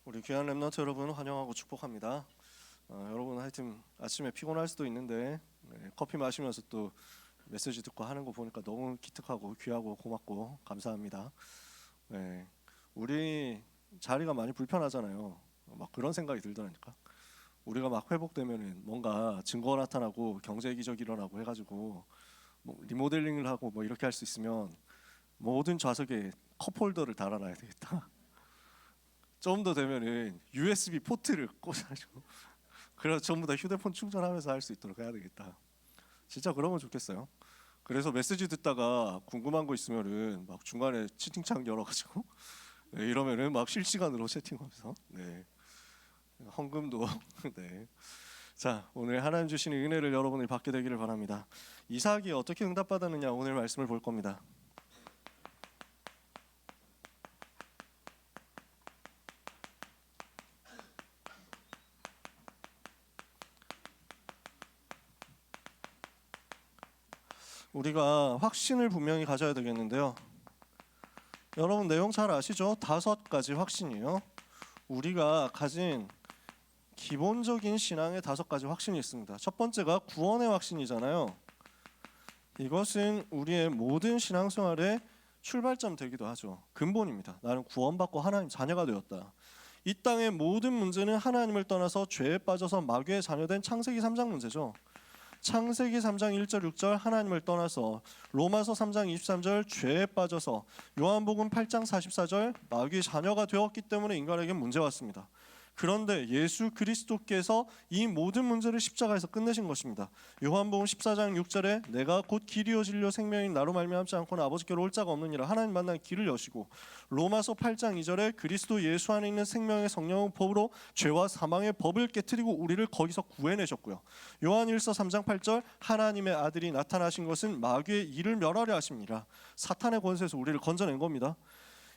우리 귀한 렘넌트 여러분 환영하고 축복합니다. 여러분 하여튼 아침에 피곤할 수도 있는데 커피 마시면서 또 메시지 듣고 하는 거 보니까 너무 기특하고 귀하고 고맙고 감사합니다. 우리 자리가 많이 불편하잖아요. 막 그런 생각이 들더라니까. 우리가 막 회복되면은 뭔가 증거가 나타나고 경제 기적이 일어나고 해가지고 뭐 리모델링을 하고 뭐 이렇게 할 수 있으면 모든 좌석에 컵홀더를 달아놔야 되겠다. 좀 더 되면은 USB 포트를 꽂아가지고 그래서 전부 다 휴대폰 충전하면서 할 수 있도록 해야 되겠다. 진짜 그러면 좋겠어요. 그래서 메시지 듣다가 궁금한 거 있으면은 막 중간에 채팅창 열어가지고 이러면은 막 실시간으로 채팅하면서 헌금도 자, 오늘 하나님 주시는 은혜를 여러분이 받게 되기를 바랍니다. 이삭이 어떻게 응답받았느냐 오늘 말씀을 볼 겁니다. 우리가 확신을 분명히 가져야 되겠는데요. 여러분 내용 잘 아시죠? 5가지 확신이에요. 우리가 가진 기본적인 신앙의 5가지 확신이 있습니다. 첫 번째가 구원의 확신이잖아요. 이것은 우리의 모든 신앙생활의 출발점 되기도 하죠. 근본입니다. 나는 구원받고 하나님 자녀가 되었다. 이 땅의 모든 문제는 하나님을 떠나서 죄에 빠져서 마귀의 자녀된 창세기 3장 문제죠. 창세기 3장 1절 6절 하나님을 떠나서, 로마서 3장 23절 죄에 빠져서, 요한복음 8장 44절 마귀의 자녀가 되었기 때문에 인간에게 문제가 왔습니다. 그런데 예수 그리스도께서 이 모든 문제를 십자가에서 끝내신 것입니다. 요한복음 14장 6절에 내가 곧 길이요 진리요 생명인 나로 말미암지 않고는 아버지께로 올 자가 없느니라 하나님 만난 길을 여시고, 로마서 8장 2절에 그리스도 예수 안에 있는 생명의 성령의 법으로 죄와 사망의 법을 깨트리고 우리를 거기서 구해내셨고요. 요한일서 3장 8절 하나님의 아들이 나타나신 것은 마귀의 일을 멸하려 하십니다. 사탄의 권세에서 우리를 건져낸 겁니다.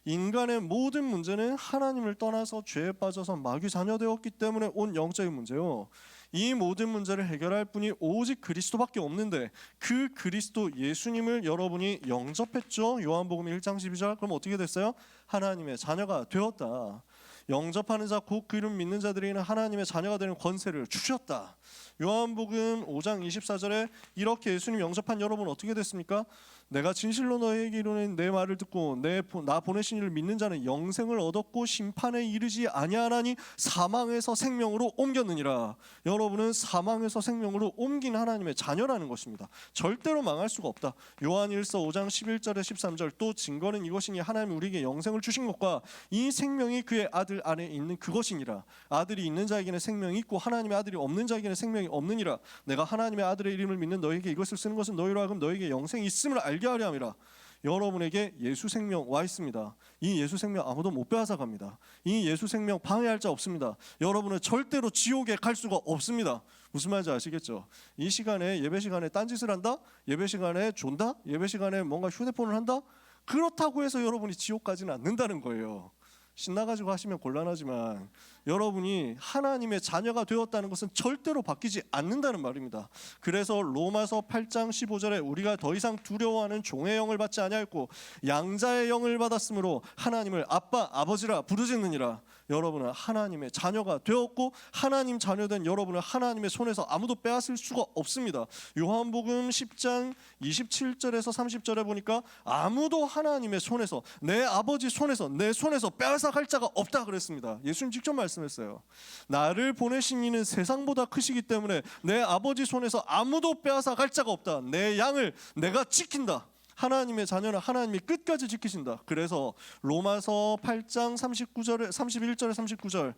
인간의 모든 문제는 하나님을 떠나서 죄에 빠져서 마귀 자녀 되었기 때문에 온 영적인 문제요. 이 모든 문제를 해결할 분이 오직 그리스도밖에 없는데 그 그리스도 예수님을 여러분이 영접했죠. 요한복음 1장 12절. 그럼 어떻게 됐어요? 하나님의 자녀가 되었다. 영접하는 자 곧 그를 믿는 자들에게는 하나님의 자녀가 되는 권세를 주셨다. 요한복음 5장 24절에 이렇게 예수님 영접한 여러분 어떻게 됐습니까? 내가 진실로 너희에게 이르노니 내 말을 듣고 나 보내신 이를 믿는 자는 영생을 얻었고 심판에 이르지 아니하나니 사망에서 생명으로 옮겼느니라. 여러분은 사망에서 생명으로 옮긴 하나님의 자녀라는 것입니다. 절대로 망할 수가 없다. 요한일서 5장 11절에 13절 또 증거는 이것이니 하나님이 우리에게 영생을 주신 것과 이 생명이 그의 아들 안에 있는 그것이니라. 아들이 있는 자에게는 생명이 있고 하나님의 아들이 없는 자에게는 생명이 없느니라. 내가 하나님의 아들의 이름을 믿는 너에게 이것을 쓰는 것은 너희로 하여금 너에게 영생이 있음을 알게 하려 함이라. 여러분에게 예수 생명 와 있습니다. 이 예수 생명 아무도 못 빼앗아갑니다. 이 예수 생명 방해할 자 없습니다. 여러분은 절대로 지옥에 갈 수가 없습니다. 무슨 말인지 아시겠죠? 이 시간에 예배 시간에 딴짓을 한다? 예배 시간에 존다? 예배 시간에 뭔가 휴대폰을 한다? 그렇다고 해서 여러분이 지옥 가지는 않는다는 거예요. 신나가지고 하시면 곤란하지만 여러분이 하나님의 자녀가 되었다는 것은 절대로 바뀌지 않는다는 말입니다. 그래서 로마서 8장 15절에 우리가 더 이상 두려워하는 종의 영을 받지 아니하였고 양자의 영을 받았으므로 하나님을 아빠 아버지라 부르짖느니라. 여러분은 하나님의 자녀가 되었고 하나님 자녀된 여러분은 하나님의 손에서 아무도 빼앗을 수가 없습니다. 요한복음 10장 27절에서 30절에 보니까 아무도 하나님의 손에서, 내 아버지 손에서, 내 손에서 빼앗아갈 자가 없다 그랬습니다. 예수님 직접 말씀했어요. 나를 보내신 이는 세상보다 크시기 때문에 내 아버지 손에서 아무도 빼앗아갈 자가 없다. 내 양을 내가 지킨다. 하나님의 자녀는 하나님이 끝까지 지키신다. 그래서 로마서 8장 39절에 31절에 39절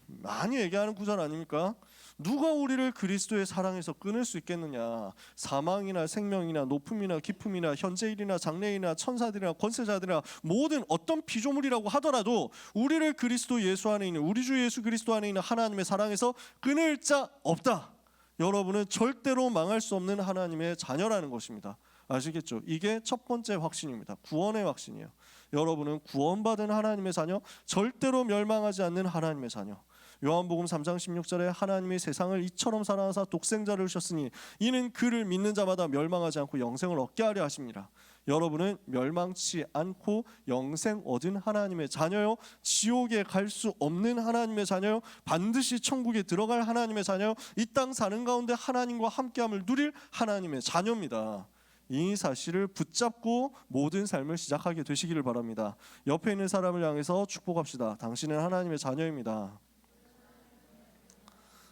많이 얘기하는 구절 아닙니까? 누가 우리를 그리스도의 사랑에서 끊을 수 있겠느냐? 사망이나 생명이나 높음이나 깊음이나 현재일이나 장래일이나 천사들이나 권세자들이나 모든 어떤 피조물이라고 하더라도 우리를 그리스도 예수 안에 있는 우리 주 예수 그리스도 안에 있는 하나님의 사랑에서 끊을 자 없다. 여러분은 절대로 망할 수 없는 하나님의 자녀라는 것입니다. 아시겠죠? 이게 첫 번째 확신입니다. 구원의 확신이에요. 여러분은 구원받은 하나님의 자녀, 절대로 멸망하지 않는 하나님의 자녀. 요한복음 3장 16절에 하나님이 세상을 이처럼 사랑하사 독생자를 주셨으니 이는 그를 믿는 자마다 멸망하지 않고 영생을 얻게 하려 하십니다. 여러분은 멸망치 않고 영생 얻은 하나님의 자녀요, 지옥에 갈 수 없는 하나님의 자녀요, 반드시 천국에 들어갈 하나님의 자녀요, 이 땅 사는 가운데 하나님과 함께함을 누릴 하나님의 자녀입니다. 이 사실을 붙잡고 모든 삶을 시작하게 되시기를 바랍니다. 옆에 있는 사람을 향해서 축복합시다. 당신은 하나님의 자녀입니다.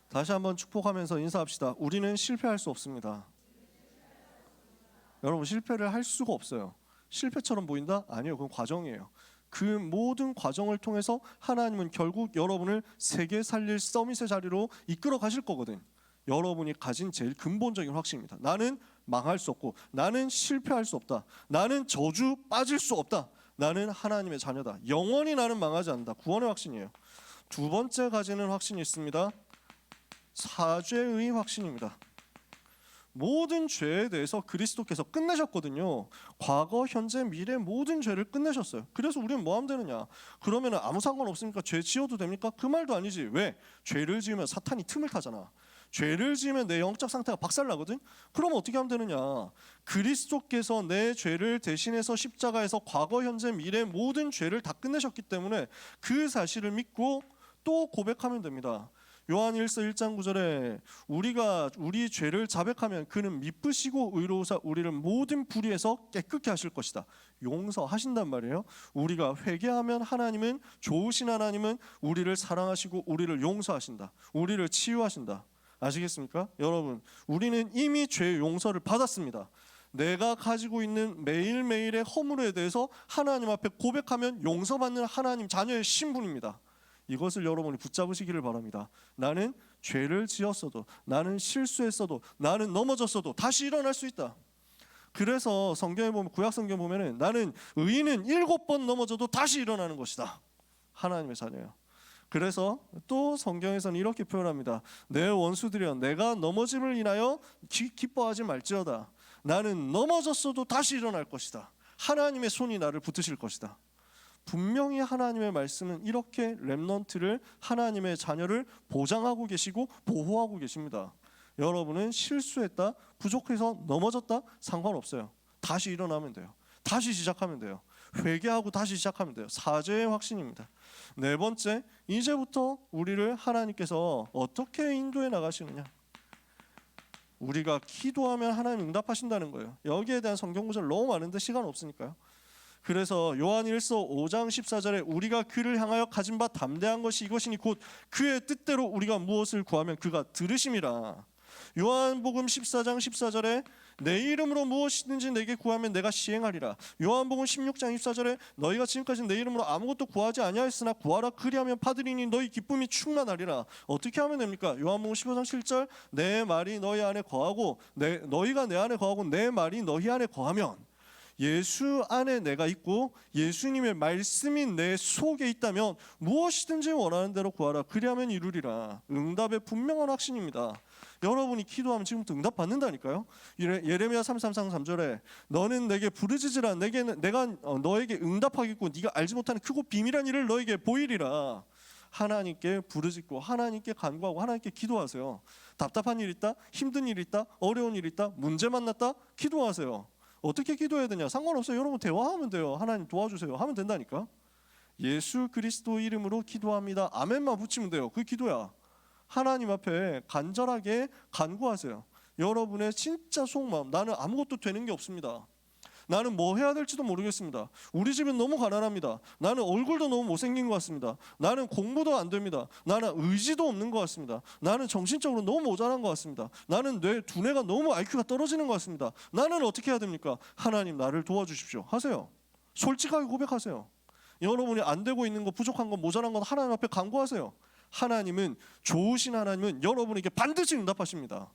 다시 한번 축복하면서 인사합시다. 우리는 실패할 수 없습니다. 여러분, 실패를 할 수가 없어요. 실패처럼 보인다? 아니요, 그건 과정이에요. 그 모든 과정을 통해서 하나님은 결국 여러분을 세계 살릴 서밋의 자리로 이끌어 가실 거거든. 여러분이 가진 제일 근본적인 확신입니다. 나는 망할 수 없고, 나는 실패할 수 없다, 나는 저주 빠질 수 없다, 나는 하나님의 자녀다. 영원히 나는 망하지 않는다. 구원의 확신이에요. 두 번째 가지는 확신이 있습니다. 사죄의 확신입니다. 모든 죄에 대해서 그리스도께서 끝내셨거든요. 과거, 현재, 미래 모든 죄를 끝내셨어요. 그래서 우리는 뭐 하면 되느냐? 그러면 아무 상관없습니까? 죄 지어도 됩니까? 그 말도 아니지. 왜? 죄를 지으면 사탄이 틈을 타잖아. 죄를 지으면 내 영적 상태가 박살나거든. 그럼 어떻게 하면 되느냐? 그리스도께서 내 죄를 대신해서 십자가에서 과거, 현재, 미래 모든 죄를 다 끝내셨기 때문에 그 사실을 믿고 또 고백하면 됩니다. 요한일서 1장 9절에 우리가 우리 죄를 자백하면 그는 미쁘시고 의로우사 우리를 모든 불의에서 깨끗게 하실 것이다. 용서하신단 말이에요. 우리가 회개하면 하나님은, 좋으신 하나님은 우리를 사랑하시고 우리를 용서하신다. 우리를 치유하신다. 아시겠습니까? 여러분, 우리는 이미 죄의 용서를 받았습니다. 내가 가지고 있는 매일매일의 허물에 대해서 하나님 앞에 고백하면 용서받는 하나님 자녀의 신분입니다. 이것을 여러분이 붙잡으시기를 바랍니다. 나는 죄를 지었어도, 나는 실수했어도, 나는 넘어졌어도 다시 일어날 수 있다. 그래서 성경에 보면, 구약 성경 보면은 나는 의인은 7번 넘어져도 다시 일어나는 것이다. 하나님의 자녀예요. 그래서 또 성경에서는 이렇게 표현합니다. 내 원수들이여 내가 넘어짐을 인하여 기뻐하지 말지어다. 나는 넘어졌어도 다시 일어날 것이다. 하나님의 손이 나를 붙드실 것이다. 분명히 하나님의 말씀은 이렇게 렘넌트를, 하나님의 자녀를 보장하고 계시고 보호하고 계십니다. 여러분은 실수했다, 부족해서 넘어졌다, 상관없어요. 다시 일어나면 돼요. 다시 시작하면 돼요. 회개하고 다시 시작하면 돼요. 사죄의 확신입니다. 네 번째, 이제부터 우리를 하나님께서 어떻게 인도해 나가시느냐? 우리가 기도하면 하나님 응답하신다는 거예요. 여기에 대한 성경 구절 너무 많은데 시간 없으니까요. 그래서 요한일서 5장 14절에 우리가 그를 향하여 가진 바 담대한 것이 이것이니 곧 그의 뜻대로 우리가 무엇을 구하면 그가 들으심이라. 요한복음 14장 14절에 내 이름으로 무엇이든지 내게 구하면 내가 시행하리라. 요한복음 16장 24절에 너희가 지금까지 내 이름으로 아무것도 구하지 아니하였으나 구하라 그리하면 받으리니 너희 기쁨이 충만하리라. 어떻게 하면 됩니까? 요한복음 15장 7절 내 말이 너희 안에 거하고 너희가 내 안에 거하고 내 말이 너희 안에 거하면, 예수 안에 내가 있고 예수님의 말씀이 내 속에 있다면 무엇이든지 원하는 대로 구하라 그리하면 이루리라. 응답의 분명한 확신입니다. 여러분이 기도하면 지금부터 응답 받는다니까요. 예레미야 33장 3절에 너는 내게 부르짖으라 내가 너에게 응답하겠고 네가 알지 못하는 크고 비밀한 일을 너에게 보이리라. 하나님께 부르짖고 하나님께 간구하고 하나님께 기도하세요. 답답한 일 있다, 힘든 일 있다, 어려운 일 있다, 문제 만났다, 기도하세요. 어떻게 기도해야 되냐? 상관없어요. 여러분 대화하면 돼요. 하나님 도와주세요 하면 된다니까. 예수 그리스도 이름으로 기도합니다. 아멘만 붙이면 돼요. 그 기도야. 하나님 앞에 간절하게 간구하세요. 여러분의 진짜 속마음, 나는 아무것도 되는 게 없습니다. 나는 뭐 해야 될지도 모르겠습니다. 우리 집은 너무 가난합니다. 나는 얼굴도 너무 못생긴 것 같습니다. 나는 공부도 안 됩니다. 나는 의지도 없는 것 같습니다. 나는 정신적으로 너무 모자란 것 같습니다. 나는 두뇌가 너무 IQ가 떨어지는 것 같습니다. 나는 어떻게 해야 됩니까? 하나님 나를 도와주십시오 하세요. 솔직하게 고백하세요. 여러분이 안 되고 있는 거, 부족한 거, 모자란 거 하나님 앞에 간구하세요. 하나님은, 좋으신 하나님은 여러분에게 반드시 응답하십니다.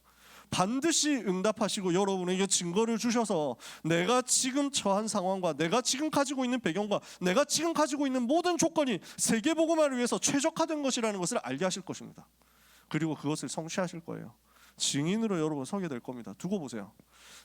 반드시 응답하시고 여러분에게 증거를 주셔서 내가 지금 처한 상황과 내가 지금 가지고 있는 배경과 내가 지금 가지고 있는 모든 조건이 세계복음화를 위해서 최적화된 것이라는 것을 알게 하실 것입니다. 그리고 그것을 성취하실 거예요. 증인으로 여러분 서게 될 겁니다. 두고 보세요.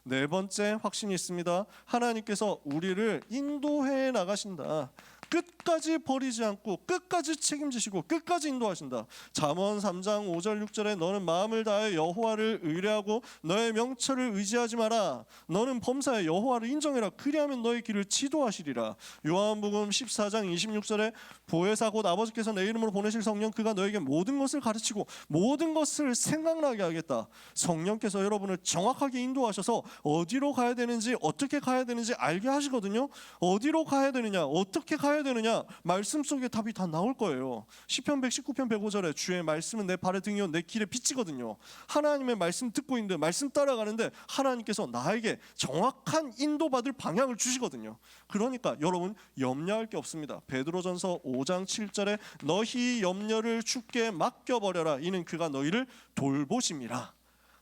네 번째 확신이 있습니다. 하나님께서 우리를 인도해 나가신다. 끝까지 버리지 않고 끝까지 책임지시고 끝까지 인도하신다. 잠언 3장 5절 6절에 너는 마음을 다해 여호와를 의뢰하고 너의 명철을 의지하지 마라. 너는 범사에 여호와를 인정해라. 그리하면 너의 길을 지도하시리라. 요한복음 14장 26절에 보혜사 곧 아버지께서 내 이름으로 보내실 성령 그가 너에게 모든 것을 가르치고 모든 것을 생각나게 하겠다. 성령께서 여러분을 정확하게 인도하셔서 어디로 가야 되는지 어떻게 가야 되는지 알게 하시거든요. 어디로 가야 되느냐 어떻게 가야 되느냐 말씀 속에 답이 다 나올 거예요. 시편 119편 105절에 주의 말씀은 내 발의 등이요 내 길의 빛이거든요. 하나님의 말씀 듣고 있는데 말씀 따라가는데 하나님께서 나에게 정확한 인도받을 방향을 주시거든요. 그러니까 여러분 염려할 게 없습니다. 베드로전서 5장 7절에 너희 염려를 주께 맡겨버려라 이는 그가 너희를 돌보심이라.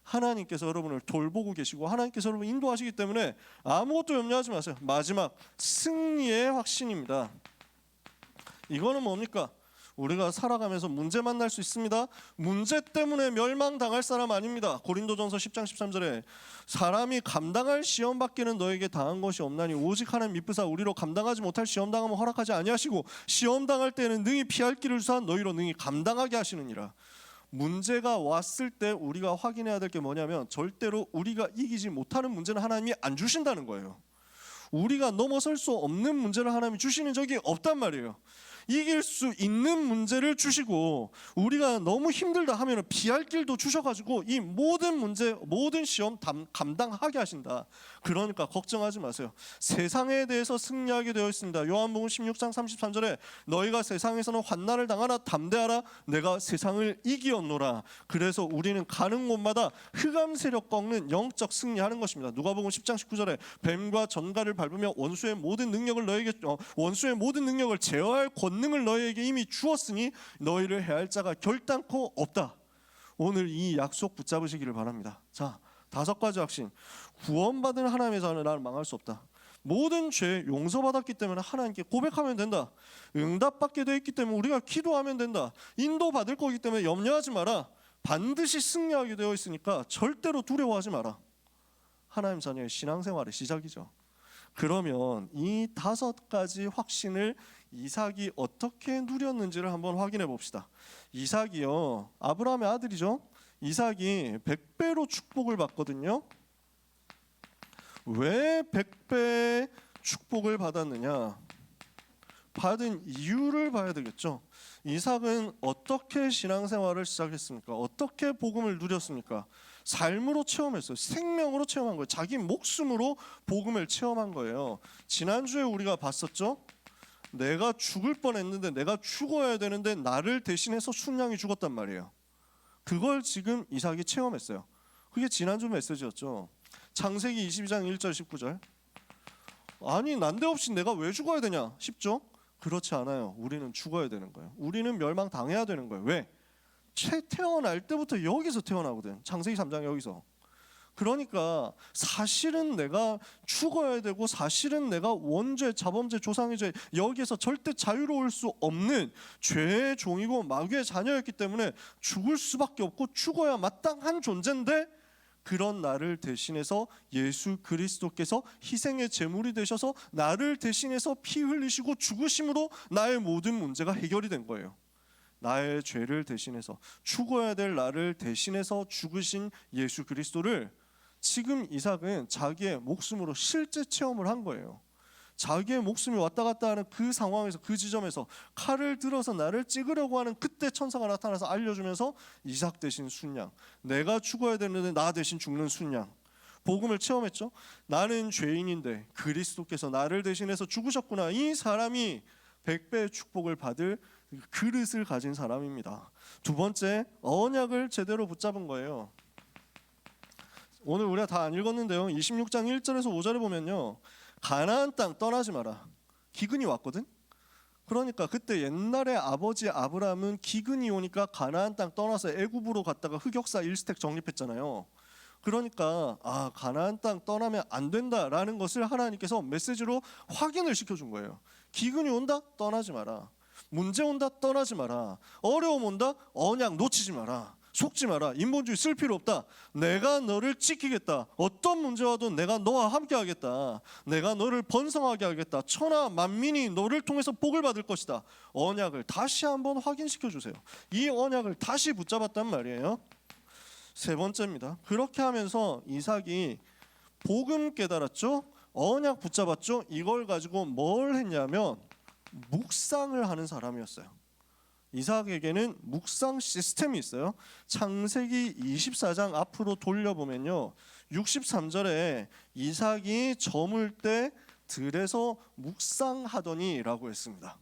하나님께서 여러분을 돌보고 계시고 하나님께서 여러분을 인도하시기 때문에 아무것도 염려하지 마세요. 마지막 승리의 확신입니다. 이거는 뭡니까? 우리가 살아가면서 문제 만날 수 있습니다. 문제 때문에 멸망당할 사람 아닙니다. 고린도전서 10장 13절에 사람이 감당할 시험 밖에는 너에게 당한 것이 없나니 오직 하나님 미쁘사 우리로 감당하지 못할 시험 당하면 허락하지 아니하시고 시험 당할 때는 능히 피할 길을 주사 너희로 능히 감당하게 하시느니라. 문제가 왔을 때 우리가 확인해야 될 게 뭐냐면 절대로 우리가 이기지 못하는 문제는 하나님이 안 주신다는 거예요. 우리가 넘어설 수 없는 문제를 하나님이 주시는 적이 없단 말이에요. 이길 수 있는 문제를 주시고 우리가 너무 힘들다 하면 피할 길도 주셔가지고 이 모든 문제 모든 시험 감당하게 하신다. 그러니까 걱정하지 마세요. 세상에 대해서 승리하게 되어 있습니다. 요한복음 16장 33절에 너희가 세상에서는 환난을 당하나 담대하라 내가 세상을 이기었노라. 그래서 우리는 가는 곳마다 흑암 세력 꺾는 영적 승리하는 것입니다. 누가복음 10장 19절에 뱀과 전갈을 밟으며 원수의 모든 능력을 제어할 권능을 너희에게 이미 주었으니 너희를 해할 자가 결단코 없다. 오늘 이 약속 붙잡으시기를 바랍니다. 자, 5가지 확신. 구원받은 하나님의 자는 나를 망할 수 없다. 모든 죄 용서받았기 때문에 하나님께 고백하면 된다. 응답받게 되어 있기 때문에 우리가 기도하면 된다. 인도받을 거기 때문에 염려하지 마라. 반드시 승리하게 되어 있으니까 절대로 두려워하지 마라. 하나님 자녀의 신앙생활의 시작이죠. 그러면 이 5가지 확신을 이삭이 어떻게 누렸는지를 한번 확인해 봅시다. 이삭이요 아브라함의 아들이죠. 이삭이 100배로 축복을 받거든요. 왜 100배의 축복을 받았느냐? 받은 이유를 봐야 되겠죠. 이삭은 어떻게 신앙생활을 시작했습니까? 어떻게 복음을 누렸습니까? 삶으로 체험했어요. 생명으로 체험한 거예요. 자기 목숨으로 복음을 체험한 거예요. 지난주에 우리가 봤었죠. 내가 죽을 뻔했는데 내가 죽어야 되는데 나를 대신해서 순양이 죽었단 말이에요. 그걸 지금 이삭이 체험했어요. 그게 지난주 메시지였죠. 창세기 22장 1절 19절. 아니 난데없이 내가 왜 죽어야 되냐 싶죠? 그렇지 않아요. 우리는 죽어야 되는 거예요. 우리는 멸망당해야 되는 거예요. 왜? 태어날 때부터 여기서 태어나거든. 창세기 3장 여기서. 그러니까 사실은 내가 죽어야 되고 사실은 내가 원죄, 자범죄, 조상의 죄 여기에서 절대 자유로울 수 없는 죄의 종이고 마귀의 자녀였기 때문에 죽을 수밖에 없고 죽어야 마땅한 존재인데 그런 나를 대신해서 예수 그리스도께서 희생의 제물이 되셔서 나를 대신해서 피 흘리시고 죽으심으로 나의 모든 문제가 해결이 된 거예요. 나의 죄를 대신해서 죽어야 될 나를 대신해서 죽으신 예수 그리스도를 지금 이삭은 자기의 목숨으로 실제 체험을 한 거예요. 자기의 목숨이 왔다 갔다 하는 그 상황에서 그 지점에서 칼을 들어서 나를 찍으려고 하는 그때 천사가 나타나서 알려주면서 이삭 대신 순양, 내가 죽어야 되는데 나 대신 죽는 순양, 복음을 체험했죠. 나는 죄인인데 그리스도께서 나를 대신해서 죽으셨구나. 이 사람이 100배의 축복을 받을 그릇을 가진 사람입니다. 2번째, 언약을 제대로 붙잡은 거예요. 오늘 우리가 다 안 읽었는데요. 26장 1절에서 5절에 보면요. 가나안 땅 떠나지 마라. 기근이 왔거든. 그러니까 그때 옛날에 아버지 아브라함은 기근이 오니까 가나안 땅 떠나서 애굽으로 갔다가 흑역사 1스택 정립했잖아요. 그러니까 가나안 땅 떠나면 안 된다라는 것을 하나님께서 메시지로 확인을 시켜준 거예요. 기근이 온다? 떠나지 마라. 문제 온다? 떠나지 마라. 어려움 온다? 언약 놓치지 마라. 속지 마라. 인본주의 쓸 필요 없다. 내가 너를 지키겠다. 어떤 문제 와도 내가 너와 함께 하겠다. 내가 너를 번성하게 하겠다. 천하 만민이 너를 통해서 복을 받을 것이다. 언약을 다시 한번 확인시켜 주세요. 이 언약을 다시 붙잡았단 말이에요. 세 번째입니다. 그렇게 하면서 이삭이 복음 깨달았죠. 언약 붙잡았죠. 이걸 가지고 뭘 했냐면 묵상을 하는 사람이었어요. 이삭에게는 묵상 시스템이 있어요. 창세기 24장 앞으로 돌려보면요, 63절에 이삭이 저물 때 들에서 묵상하더니 라고 했습니다.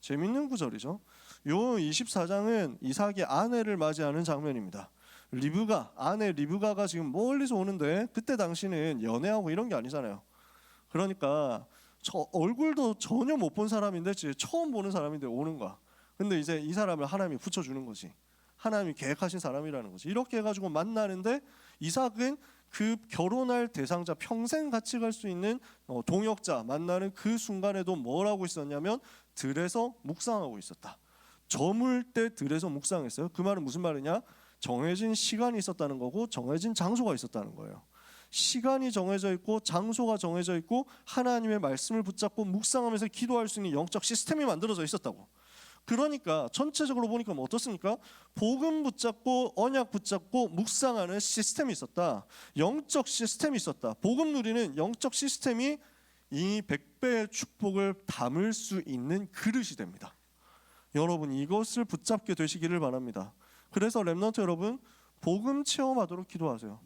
재밌는 구절이죠. 요 24장은 이삭이 아내를 맞이하는 장면입니다. 리브가, 아내 리브가가 지금 멀리서 오는데, 그때 당시는 연애하고 이런 게 아니잖아요. 그러니까 저 얼굴도 전혀 못 본 사람인데 처음 보는 사람인데 오는 거야. 근데 이제 이 사람을 하나님이 붙여주는 거지. 하나님이 계획하신 사람이라는 거지. 이렇게 해가지고 만나는데 이삭은 그 결혼할 대상자, 평생 같이 갈 수 있는 동역자 만나는 그 순간에도 뭘 하고 있었냐면 들에서 묵상하고 있었다. 저물 때 들에서 묵상했어요. 그 말은 무슨 말이냐? 정해진 시간이 있었다는 거고 정해진 장소가 있었다는 거예요. 시간이 정해져 있고 장소가 정해져 있고 하나님의 말씀을 붙잡고 묵상하면서 기도할 수 있는 영적 시스템이 만들어져 있었다고. 그러니까 전체적으로 보니까 뭐 어떻습니까? 복음 붙잡고 언약 붙잡고 묵상하는 시스템이 있었다. 영적 시스템이 있었다. 복음 누리는 영적 시스템이 이 100배의 축복을 담을 수 있는 그릇이 됩니다. 여러분, 이것을 붙잡게 되시기를 바랍니다. 그래서 렘넌트 여러분, 복음 체험하도록 기도하세요.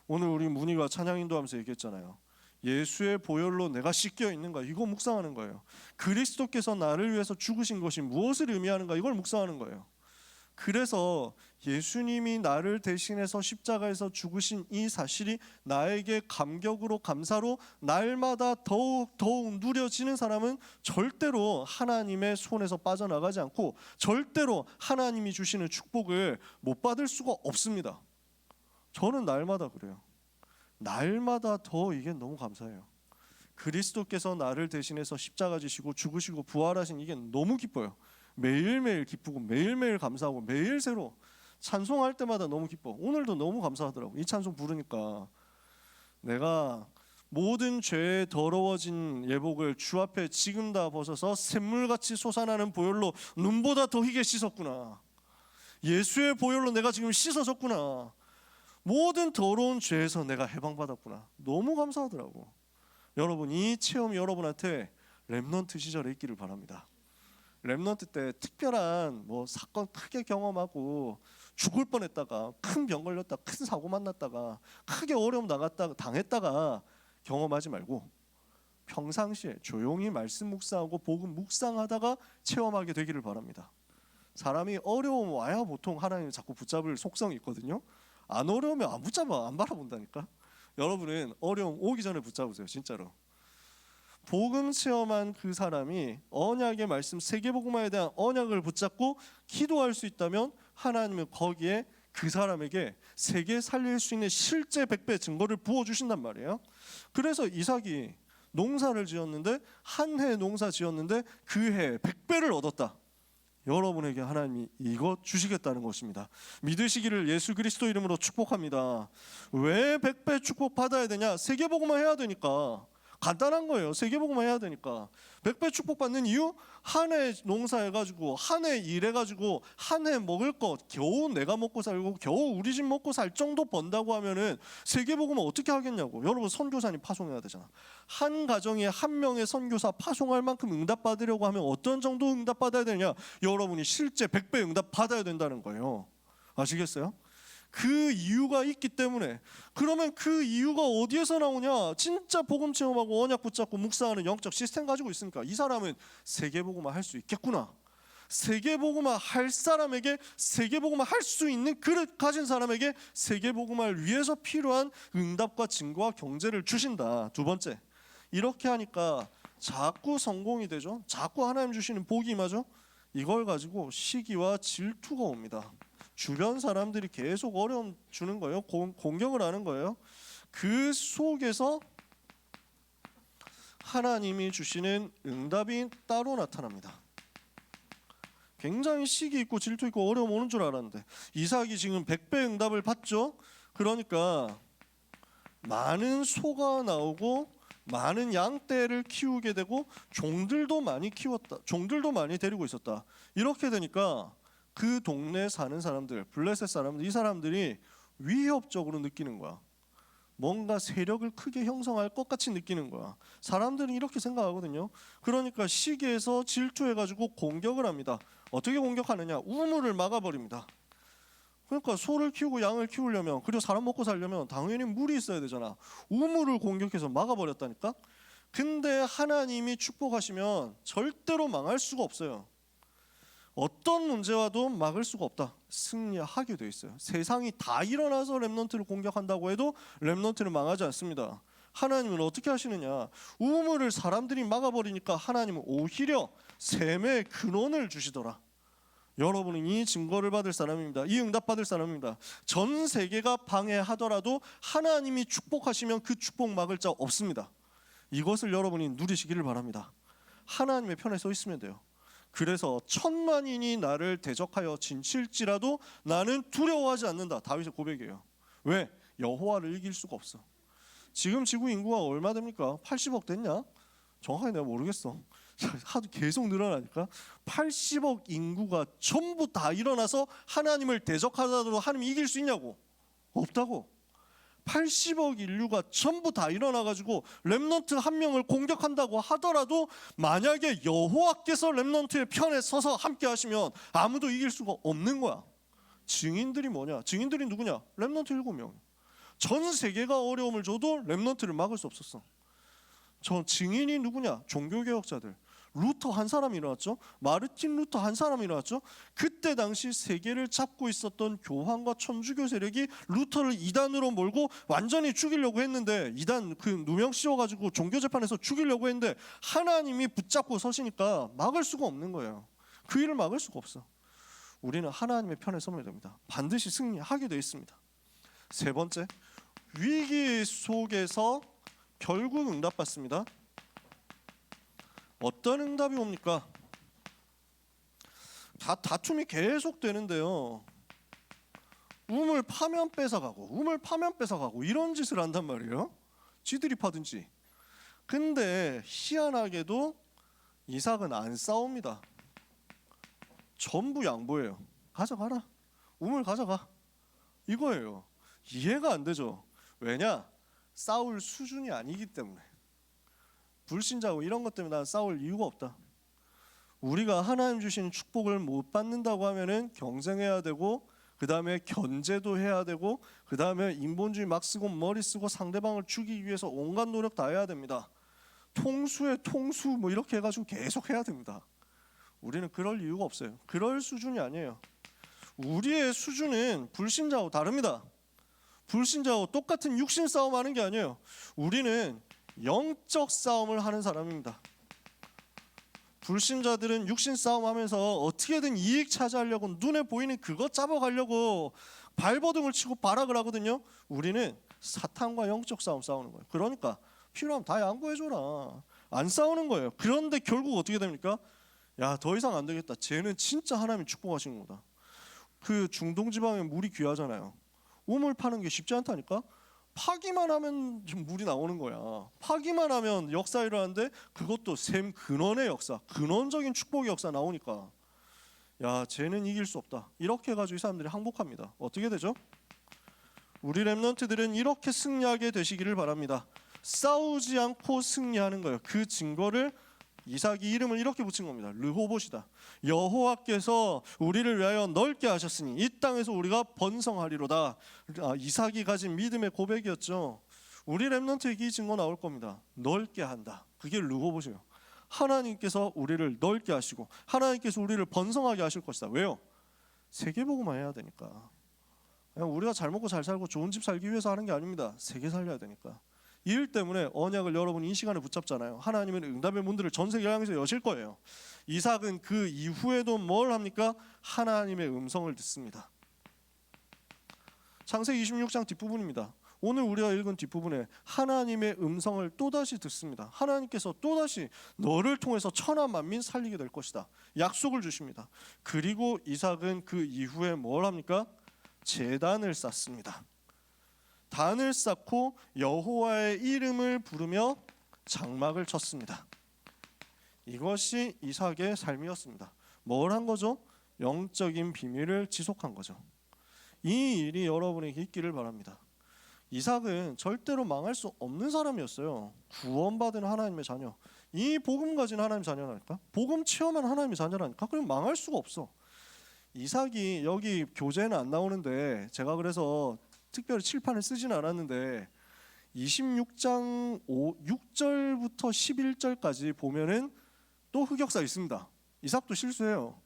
오늘 우리 문희가 찬양 인도하면서 얘기했잖아요. 예수의 보혈로 내가 씻겨 있는가, 이거 묵상하는 거예요. 그리스도께서 나를 위해서 죽으신 것이 무엇을 의미하는가, 이걸 묵상하는 거예요. 그래서 예수님이 나를 대신해서 십자가에서 죽으신 이 사실이 나에게 감격으로 감사로 날마다 더욱 누려지는 사람은 절대로 하나님의 손에서 빠져나가지 않고 절대로 하나님이 주시는 축복을 못 받을 수가 없습니다. 저는 날마다 그래요. 날마다 더 이게 너무 감사해요. 그리스도께서 나를 대신해서 십자가 지시고 죽으시고 부활하신 이게 너무 기뻐요. 매일매일 기쁘고 매일매일 감사하고 매일 새로 찬송할 때마다 너무 기뻐. 오늘도 너무 감사하더라고. 이 찬송 부르니까 내가 모든 죄에 더러워진 예복을 주 앞에 지금 다 벗어서 샘물같이 솟아나는 보혈로 눈보다 더 희게 씻었구나. 예수의 보혈로 내가 지금 씻어졌구나. 모든 더러운 죄에서 내가 해방받았구나. 너무 감사하더라고. 여러분, 이 체험이 여러분한테 렘넌트 시절에 있기를 바랍니다. 렘넌트 때 특별한 뭐 사건 크게 경험하고 죽을 뻔했다가 큰 병 걸렸다, 큰 사고 만났다가 크게 어려움 당했다가 경험하지 말고 평상시에 조용히 말씀 묵상하고 복음 묵상하다가 체험하게 되기를 바랍니다. 사람이 어려움 와야 보통 하나님을 자꾸 붙잡을 속성이 있거든요. 안 어려우면 안 붙잡아, 안 바라본다니까. 여러분은 어려움 오기 전에 붙잡으세요. 진짜로. 복음 체험한 그 사람이 언약의 말씀, 세계복음화에 대한 언약을 붙잡고 기도할 수 있다면 하나님은 거기에 그 사람에게 세계 살릴 수 있는 실제 100배 증거를 부어주신단 말이에요. 그래서 이삭이 농사를 지었는데, 한 해 농사 지었는데 그 해에 100배를 얻었다. 여러분에게 하나님이 이거 주시겠다는 것입니다. 믿으시기를 예수 그리스도 이름으로 축복합니다. 왜 100배 축복 받아야 되냐? 세계복음화 해야 되니까. 간단한 거예요. 세계복음화 해야 되니까. 100배 축복 받는 이유? 한 해 농사해가지고 한 해 일해가지고 한 해 먹을 거 겨우 내가 먹고 살고 겨우 우리 집 먹고 살 정도 번다고 하면은 세계복음화 어떻게 하겠냐고. 여러분, 선교사님 파송해야 되잖아. 한 가정에 한 명의 선교사 파송할 만큼 응답받으려고 하면 어떤 정도 응답받아야 되냐? 여러분이 실제 100배 응답 받아야 된다는 거예요. 아시겠어요? 그 이유가 있기 때문에. 그러면 그 이유가 어디에서 나오냐? 진짜 복음 체험하고 언약 붙잡고 묵상하는 영적 시스템 가지고 있으니까 이 사람은 세계복음화 할 수 있겠구나. 세계복음화 할 사람에게, 세계복음화 할 수 있는 그릇 가진 사람에게 세계복음화를 위해서 필요한 응답과 증거와 경제를 주신다. 두 번째, 이렇게 하니까 자꾸 성공이 되죠. 자꾸 하나님 주시는 복이 임하죠. 이걸 가지고 시기와 질투가 옵니다. 주변 사람들이 계속 어려움 주는 거예요. 공격을 하는 거예요. 그 속에서 하나님이 주시는 응답이 따로 나타납니다. 굉장히 시기 있고 질투 있고 어려움 오는 줄 알았는데 이삭이 지금 100배 응답을 받죠. 그러니까 많은 소가 나오고 많은 양떼를 키우게 되고 종들도 많이 키웠다. 종들도 많이 데리고 있었다. 이렇게 되니까 그 동네에 사는 사람들, 블레셋 사람들, 이 사람들이 위협적으로 느끼는 거야. 뭔가 세력을 크게 형성할 것 같이 느끼는 거야. 사람들은 이렇게 생각하거든요. 그러니까 시기에서 질투해가지고 공격을 합니다. 어떻게 공격하느냐? 우물을 막아버립니다. 그러니까 소를 키우고 양을 키우려면, 그리고 사람 먹고 살려면 당연히 물이 있어야 되잖아. 우물을 공격해서 막아버렸다니까. 근데 하나님이 축복하시면 절대로 망할 수가 없어요. 어떤 문제와도 막을 수가 없다. 승리하게 돼 있어요. 세상이 다 일어나서 렘넌트를 공격한다고 해도 렘넌트는 망하지 않습니다. 하나님은 어떻게 하시느냐? 우물을 사람들이 막아버리니까 하나님은 오히려 샘의 근원을 주시더라. 여러분은 이 증거를 받을 사람입니다. 이 응답 받을 사람입니다. 전 세계가 방해하더라도 하나님이 축복하시면 그 축복 막을 자 없습니다. 이것을 여러분이 누리시기를 바랍니다. 하나님의 편에 서 있으면 돼요. 그래서 천만인이 나를 대적하여 진칠지라도 나는 두려워하지 않는다. 다윗의 고백이에요. 왜? 여호와를 이길 수가 없어. 지금 지구 인구가 얼마 됩니까? 80억 됐냐? 정확하게 내가 모르겠어. 하도 계속 늘어나니까 80억 인구가 전부 다 일어나서 하나님을 대적하더라도 하나님이 이길 수 있냐고? 없다고. 80억 인류가 전부 다 일어나가지고 렘넌트 한 명을 공격한다고 하더라도 만약에 여호와께서 렘넌트의 편에 서서 함께 하시면 아무도 이길 수가 없는 거야. 증인들이 뭐냐? 증인들이 누구냐? 렘넌트 7명. 전 세계가 어려움을 줘도 렘넌트를 막을 수 없었어. 저 증인이 누구냐? 종교개혁자들. 루터 한 사람이 일어났죠. 마르틴 루터 한 사람이 일어났죠. 그때 당시 세계를 잡고 있었던 교황과 천주교 세력이 루터를 이단으로 몰고 완전히 죽이려고 했는데, 이단 그 누명 씌워가지고 종교재판에서 죽이려고 했는데 하나님이 붙잡고 서시니까 막을 수가 없는 거예요. 그 일을 막을 수가 없어. 우리는 하나님의 편에 서면 됩니다. 반드시 승리하게 되어 있습니다. 세 번째, 위기 속에서 결국 응답받습니다. 어떤 응답이 옵니까? 다툼이 계속 되는데요. 우물 파면 뺏어가고 우물 파면 뺏어가고 이런 짓을 한단 말이에요. 지들이 파든지. 근데 희한하게도 이삭은 안 싸웁니다. 전부 양보해요. 가져가라. 우물 가져가. 이거예요. 이해가 안 되죠. 왜냐? 싸울 수준이 아니기 때문에. 불신자고 이런 것 때문에 난 싸울 이유가 없다. 우리가 하나님 주신 축복을 못 받는다고 하면은 경쟁해야 되고, 그 다음에 견제도 해야 되고, 그 다음에 인본주의 막 쓰고 머리 쓰고 상대방을 죽이기 위해서 온갖 노력 다 해야 됩니다. 통수에 통수 뭐 이렇게 해가지고 계속 해야 됩니다. 우리는 그럴 이유가 없어요. 그럴 수준이 아니에요. 우리의 수준은 불신자하고 다릅니다. 불신자하고 똑같은 육신 싸움하는 게 아니에요. 우리는 영적 싸움을 하는 사람입니다. 불신자들은 육신 싸움하면서 어떻게든 이익 차지하려고 눈에 보이는 그것 잡아가려고 발버둥을 치고 발악을 하거든요. 우리는 사탄과 영적 싸움 싸우는 거예요. 그러니까 필요하면 다 양보해줘라. 안 싸우는 거예요. 그런데 결국 어떻게 됩니까? 야, 더 이상 안 되겠다. 쟤는 진짜 하나님이 축복하신 거다. 그 중동 지방에 물이 귀하잖아요. 우물 파는 게 쉽지 않다니까. 파기만 하면 좀 물이 나오는 거야. 파기만 하면 역사 일어나는데 그것도 샘 근원의 역사, 근원적인 축복의 역사 나오니까 야, 쟤는 이길 수 없다. 이렇게 해가지고 이 사람들이 항복합니다. 어떻게 되죠? 우리 렘넌트들은 이렇게 승리하게 되시기를 바랍니다. 싸우지 않고 승리하는 거예요. 그 증거를 이삭이 이름을 이렇게 붙인 겁니다. 르호봇이다. 여호와께서 우리를 위하여 넓게 하셨으니 이 땅에서 우리가 번성하리로다. 이삭이 가진 믿음의 고백이었죠. 우리 렘넌트에게 이 증거 나올 겁니다. 넓게 한다. 그게 르호봇이에요. 하나님께서 우리를 넓게 하시고 하나님께서 우리를 번성하게 하실 것이다. 왜요? 세계복음만 해야 되니까. 그냥 우리가 잘 먹고 잘 살고 좋은 집 살기 위해서 하는 게 아닙니다. 세계 살려야 되니까. 이 일 때문에 언약을 여러분이 이 시간에 붙잡잖아요. 하나님은 응답의 문들을 전 세계를 향해서 여실 거예요. 이삭은 그 이후에도 뭘 합니까? 하나님의 음성을 듣습니다. 창세기 26장 뒷부분입니다. 오늘 우리가 읽은 뒷부분에 하나님의 음성을 또다시 듣습니다. 하나님께서 또다시 너를 통해서 천하 만민 살리게 될 것이다 약속을 주십니다. 그리고 이삭은 그 이후에 뭘 합니까? 제단을 쌓습니다. 단을 쌓고 여호와의 이름을 부르며 장막을 쳤습니다. 이것이 이삭의 삶이었습니다. 뭘 한 거죠? 영적인 비밀을 지속한 거죠. 이 일이 여러분에게 있기를 바랍니다. 이삭은 절대로 망할 수 없는 사람이었어요. 구원받은 하나님의 자녀. 이 복음 가진 하나님의 자녀라니까. 복음 체험한 하나님의 자녀라니까. 그럼 망할 수가 없어. 이삭이 여기 교재는 안 나오는데 제가 그래서 특별히 칠판을 쓰진 않았는데 26장 6절부터 11절까지 보면은 또 흑역사 있습니다. 이삭도 실수해요.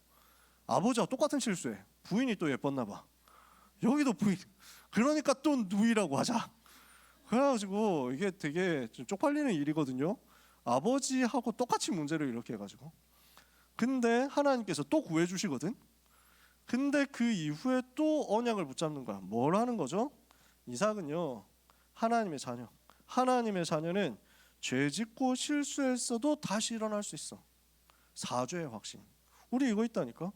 아버지와 똑같은 실수해. 부인이 또 예뻤나 봐. 여기도 부인. 그러니까 또 누이라고 하자. 그래가지고 이게 되게 좀 쪽팔리는 일이거든요. 아버지하고 똑같이 문제를 이렇게 해가지고. 근데 하나님께서 또 구해주시거든. 근데 그 이후에 또 언약을 붙잡는 거야. 뭘 하는 거죠? 이삭은요, 하나님의 자녀. 하나님의 자녀는 죄 짓고 실수했어도 다시 일어날 수 있어. 사죄의 확신. 우리 이거 있다니까.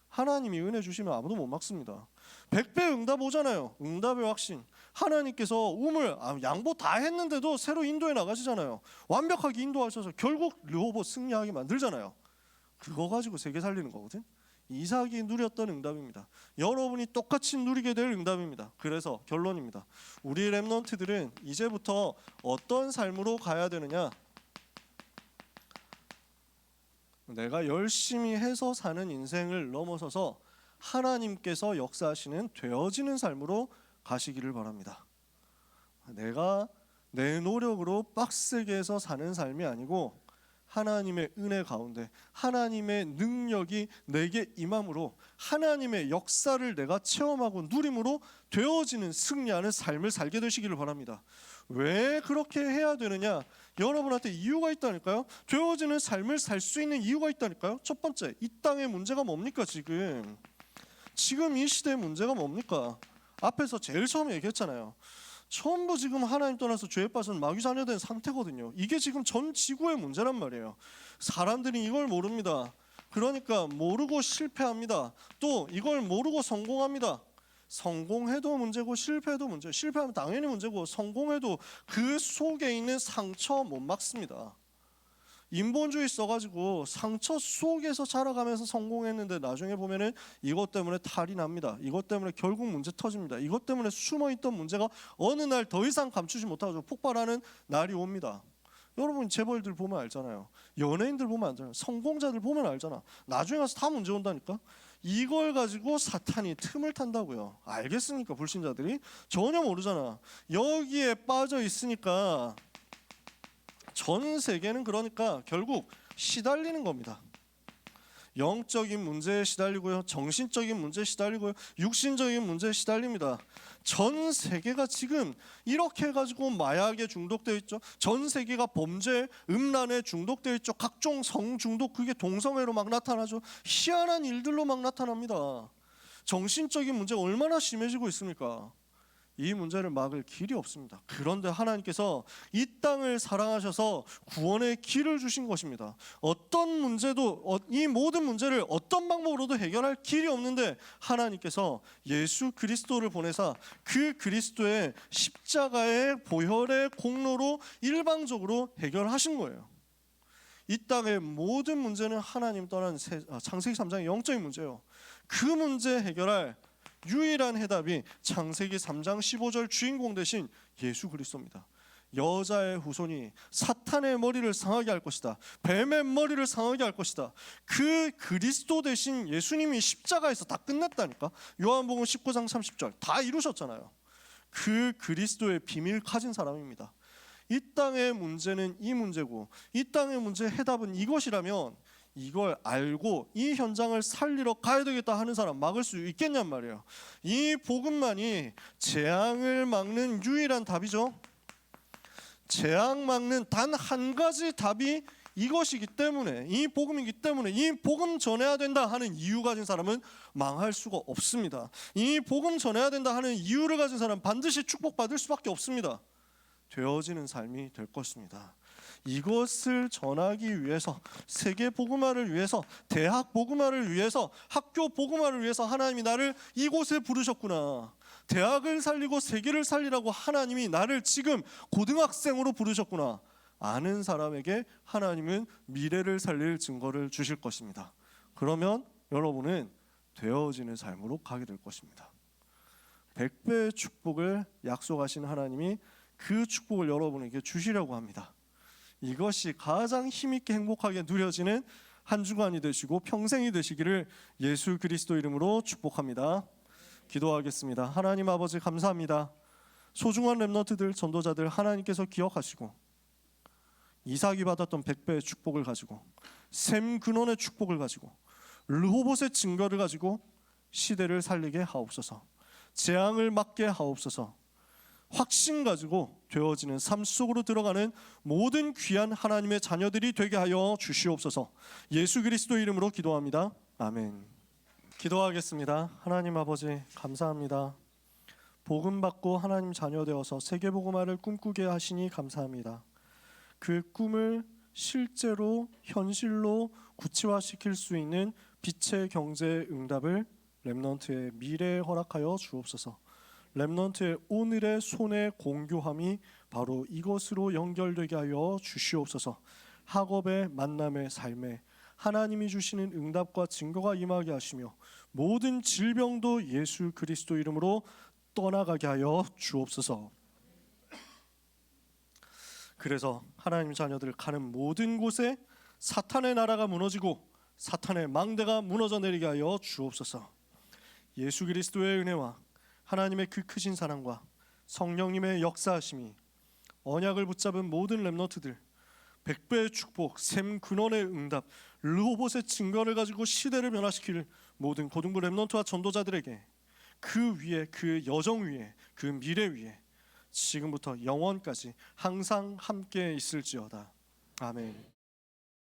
하나님이 은혜 주시면 아무도 못 막습니다. 100배 응답 오잖아요. 응답의 확신. 하나님께서 우물 양보 다 했는데도 새로 인도해 나가시잖아요. 완벽하게 인도하셔서 결국 르호봇 승리하게 만들잖아요. 그거 가지고 세계 살리는 거거든. 이삭이 누렸던 응답입니다. 여러분이 똑같이 누리게 될 응답입니다. 그래서 결론입니다. 우리 렘넌트들은 이제부터 어떤 삶으로 가야 되느냐? 내가 열심히 해서 사는 인생을 넘어서서 하나님께서 역사하시는 되어지는 삶으로 가시기를 바랍니다. 내가 내 노력으로 빡세게 해서 사는 삶이 아니고 하나님의 은혜 가운데 하나님의 능력이 내게 임함으로 하나님의 역사를 내가 체험하고 누림으로 되어지는 승리하는 삶을 살게 되시기를 바랍니다. 왜 그렇게 해야 되느냐? 여러분한테 이유가 있다니까요. 되어지는 삶을 살 수 있는 이유가 있다니까요. 첫 번째, 이 땅의 문제가 뭡니까? 지금 이 시대의 문제가 뭡니까? 앞에서 제일 처음에 얘기했잖아요. 전부 지금 하나님 떠나서 죄에 빠진 마귀 자녀된 상태거든요. 이게 지금 전 지구의 문제란 말이에요. 사람들이 이걸 모릅니다. 그러니까 모르고 실패합니다. 또 이걸 모르고 성공합니다. 성공해도 문제고 실패해도 문제고, 실패하면 당연히 문제고, 성공해도 그 속에 있는 상처 못 막습니다. 인본주의 써가지고 상처 속에서 자라가면서 성공했는데 나중에 보면은 이것 때문에 탈이 납니다. 이것 때문에 결국 문제 터집니다. 이것 때문에 숨어있던 문제가 어느 날 더 이상 감추지 못하고 폭발하는 날이 옵니다. 여러분 재벌들 보면 알잖아요. 연예인들 보면 알잖아요. 성공자들 보면 알잖아. 나중에 가서 다 문제 온다니까. 이걸 가지고 사탄이 틈을 탄다고요. 알겠습니까? 불신자들이 전혀 모르잖아. 여기에 빠져 있으니까 전 세계는 그러니까 결국 시달리는 겁니다. 영적인 문제에 시달리고요, 정신적인 문제에 시달리고요, 육신적인 문제에 시달립니다. 전 세계가 지금 이렇게 해가지고 마약에 중독되어 있죠. 전 세계가 범죄, 음란에 중독되어 있죠. 각종 성중독, 그게 동성애로 막 나타나죠. 희한한 일들로 막 나타납니다. 정신적인 문제가 얼마나 심해지고 있습니까? 이 문제를 막을 길이 없습니다. 그런데 하나님께서 이 땅을 사랑하셔서 구원의 길을 주신 것입니다. 어떤 문제도, 이 모든 문제를 어떤 방법으로도 해결할 길이 없는데 하나님께서 예수 그리스도를 보내사 그 그리스도의 십자가의 보혈의 공로로 일방적으로 해결하신 거예요. 이 땅의 모든 문제는 하나님 떠난 창세기 3장의 영적인 문제예요. 그 문제 해결할 유일한 해답이 창세기 3장 15절 주인공 되신 예수 그리스도입니다. 여자의 후손이 사탄의 머리를 상하게 할 것이다. 뱀의 머리를 상하게 할 것이다. 그 그리스도 되신 예수님이 십자가에서 다 끝냈다니까. 요한복음 19장 30절 다 이루셨잖아요. 그 그리스도의 비밀 가진 사람입니다. 이 땅의 문제는 이 문제고 이 땅의 문제의 해답은 이것이라면 이걸 알고 이 현장을 살리러 가야 되겠다 하는 사람 막을 수 있겠냔 말이에요. 이 복음만이 재앙을 막는 유일한 답이죠. 재앙 막는 단 한 가지 답이 이것이기 때문에, 이 복음이기 때문에 이 복음 전해야 된다 하는 이유 가진 사람은 망할 수가 없습니다. 이 복음 전해야 된다 하는 이유를 가진 사람은 반드시 축복받을 수밖에 없습니다. 되어지는 삶이 될 것입니다. 이것을 전하기 위해서, 세계 복음화를 위해서, 대학 복음화를 위해서, 학교 복음화를 위해서 하나님이 나를 이곳에 부르셨구나. 대학을 살리고 세계를 살리라고 하나님이 나를 지금 고등학생으로 부르셨구나. 아는 사람에게 하나님은 미래를 살릴 증거를 주실 것입니다. 그러면 여러분은 되어지는 삶으로 가게 될 것입니다. 100배의 축복을 약속하신 하나님이 그 축복을 여러분에게 주시려고 합니다. 이것이 가장 힘있게 행복하게 누려지는 한 주간이 되시고 평생이 되시기를 예수 그리스도 이름으로 축복합니다. 기도하겠습니다. 하나님 아버지 감사합니다. 소중한 렘넌트들, 전도자들 하나님께서 기억하시고 이삭이 받았던 100배의 축복을 가지고, 샘 근원의 축복을 가지고, 르호봇의 증거를 가지고 시대를 살리게 하옵소서. 재앙을 막게 하옵소서. 확신 가지고 되어지는 삶 속으로 들어가는 모든 귀한 하나님의 자녀들이 되게 하여 주시옵소서. 예수 그리스도 이름으로 기도합니다. 아멘. 기도하겠습니다. 하나님 아버지 감사합니다. 복음 받고 하나님 자녀 되어서 세계 복음화를 꿈꾸게 하시니 감사합니다. 그 꿈을 실제로 현실로 구체화시킬 수 있는 빛의 경제의 응답을 렘넌트의 미래에 허락하여 주옵소서. 렘넌트의 오늘의 손의 공교함이 바로 이것으로 연결되게 하여 주시옵소서. 학업의 만남의 삶에 하나님이 주시는 응답과 증거가 임하게 하시며 모든 질병도 예수 그리스도 이름으로 떠나가게 하여 주옵소서. 그래서 하나님 자녀들 가는 모든 곳에 사탄의 나라가 무너지고 사탄의 망대가 무너져 내리게 하여 주옵소서. 예수 그리스도의 은혜와 하나님의 그 크신 사랑과 성령님의 역사하심이 언약을 붙잡은 모든 렘넌트들, 100배의 축복, 샘 근원의 응답, 르호봇의 증거를 가지고 시대를 변화시킬 모든 고등부 렘넌트와 전도자들에게 그 위에, 그 여정 위에, 그 미래 위에 지금부터 영원까지 항상 함께 있을지어다. 아멘.